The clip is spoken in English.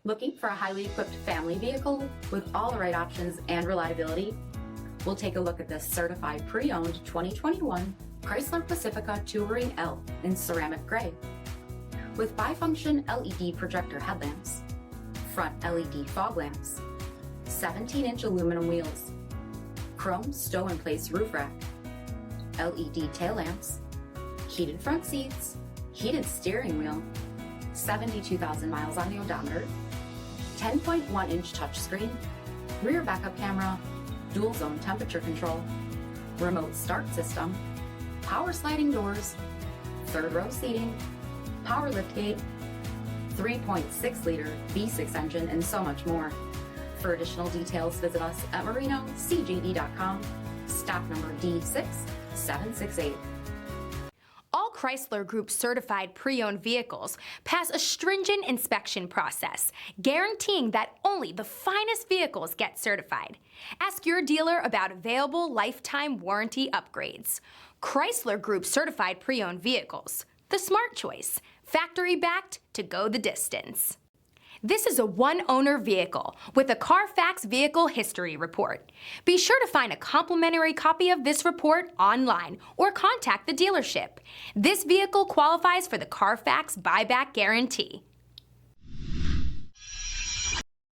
Looking for a highly equipped family vehicle with all the right options and reliability? We'll take a look at this certified pre-owned 2021 Chrysler Pacifica Touring L in ceramic gray. With bifunction LED projector headlamps, front LED fog lamps, 17-inch aluminum wheels, chrome stow-in-place roof rack, LED tail lamps, heated front seats, heated steering wheel, 72,000 miles on the odometer, 10.1-inch touchscreen, rear backup camera, dual zone temperature control, remote start system, power sliding doors, third row seating, power liftgate, 3.6-liter V6 engine, and so much more. For additional details, visit us at marinocjd.com, stock number D6768. All Chrysler Group certified pre-owned vehicles pass a stringent inspection process, guaranteeing that only the finest vehicles get certified. Ask your dealer about available lifetime warranty upgrades. Chrysler Group certified pre-owned vehicles, the smart choice, factory backed to go the distance. This is a one-owner vehicle with a CARFAX vehicle history report. Be sure to find a complimentary copy of this report online or contact the dealership. This vehicle qualifies for the CARFAX buyback guarantee.